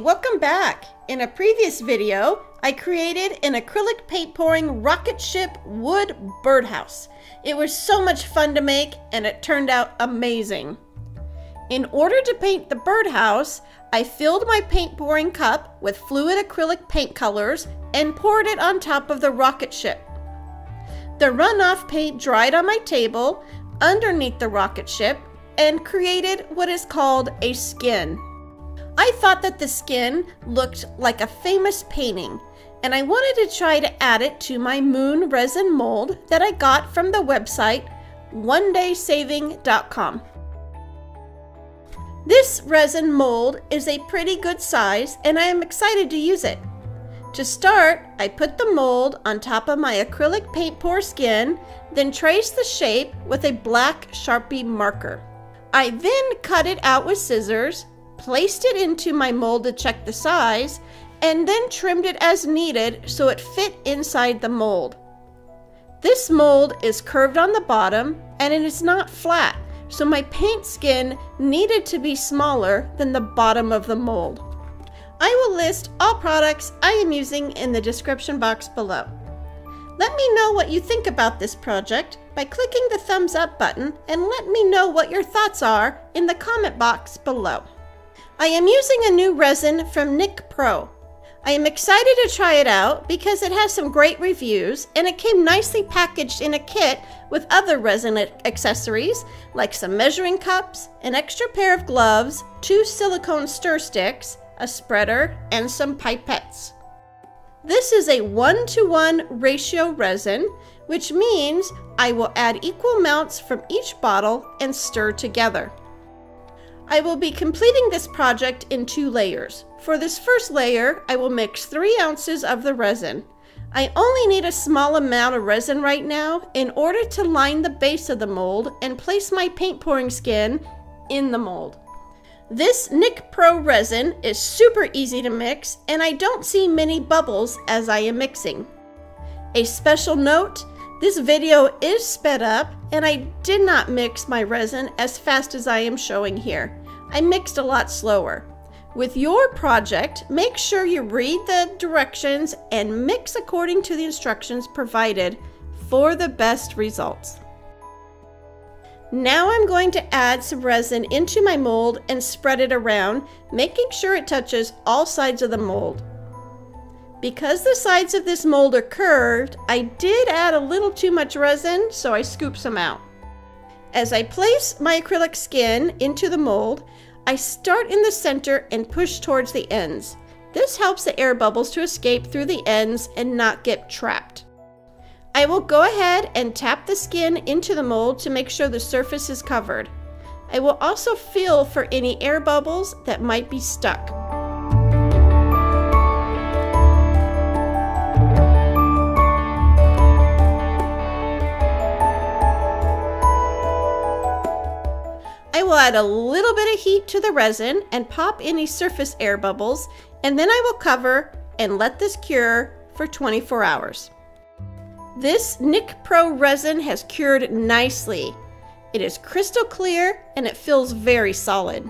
welcome back. In a previous video, I created an acrylic paint pouring rocket ship wood birdhouse. It was so much fun to make and it turned out amazing. In order to paint the birdhouse, I filled my paint pouring cup with fluid acrylic paint colors and poured it on top of the rocket ship. The runoff paint dried on my table underneath the rocket ship and created what is called a skin. I thought that the skin looked like a famous painting, and I wanted to try to add it to my moon resin mold that I got from the website onedaysaving.com. This resin mold is a pretty good size and I am excited to use it. To start, I put the mold on top of my acrylic paint pour skin, then traced the shape with a black Sharpie marker. I then cut it out with scissors, placed it into my mold to check the size, and then trimmed it as needed so it fit inside the mold. This mold is curved on the bottom and it is not flat, so my paint skin needed to be smaller than the bottom of the mold. I will list all products I am using in the description box below. Let me know what you think about this project by clicking the thumbs up button and let me know what your thoughts are in the comment box below. I am using a new resin from Nick Pro. I am excited to try it out because it has some great reviews and it came nicely packaged in a kit with other resin accessories like some measuring cups, an extra pair of gloves, 2 silicone stir sticks, a spreader, and some pipettes. This is a 1-to-1 ratio resin, which means I will add equal amounts from each bottle and stir together. I will be completing this project in 2 layers. For this first layer, I will mix 3 ounces of the resin. I only need a small amount of resin right now in order to line the base of the mold and place my paint pouring skin in the mold. This Nick Pro resin is super easy to mix and I don't see many bubbles as I am mixing. A special note, this video is sped up and I did not mix my resin as fast as I am showing here. I mixed a lot slower. With your project, make sure you read the directions and mix according to the instructions provided for the best results. Now I'm going to add some resin into my mold and spread it around, making sure it touches all sides of the mold. Because the sides of this mold are curved, I did add a little too much resin, so I scooped some out. As I place my acrylic skin into the mold, I start in the center and push towards the ends. This helps the air bubbles to escape through the ends and not get trapped. I will go ahead and tap the skin into the mold to make sure the surface is covered. I will also feel for any air bubbles that might be stuck. I will add a little bit of heat to the resin and pop any surface air bubbles, and then I will cover and let this cure for 24 hours. This Nick Pro resin has cured nicely. It is crystal clear and it feels very solid.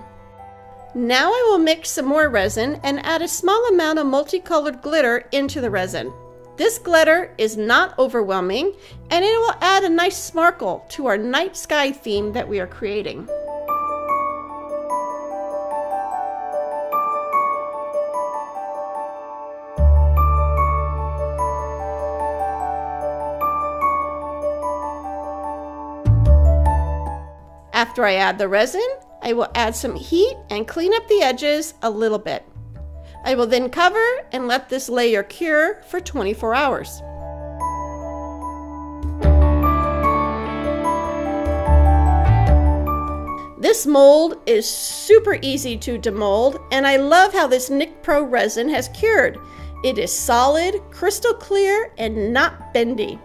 Now I will mix some more resin and add a small amount of multicolored glitter into the resin. This glitter is not overwhelming and it will add a nice sparkle to our night sky theme that we are creating. After I add the resin, I will add some heat and clean up the edges a little bit. I will then cover and let this layer cure for 24 hours. This mold is super easy to demold, and I love how this Nick Pro resin has cured. It is solid, crystal clear, and not bendy.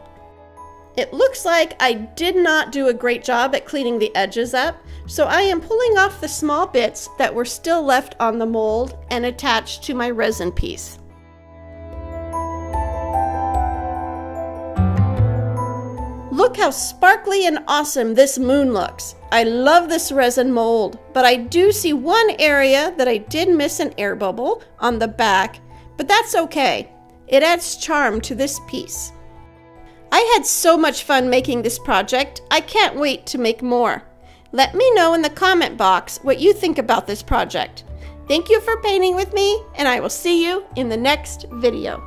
It looks like I did not do a great job at cleaning the edges up, so I am pulling off the small bits that were still left on the mold and attached to my resin piece. Look how sparkly and awesome this moon looks. I love this resin mold, but I do see one area that I did miss an air bubble on the back, but that's okay. It adds charm to this piece. I had so much fun making this project. I can't wait to make more. Let me know in the comment box what you think about this project. Thank you for painting with me, and I will see you in the next video.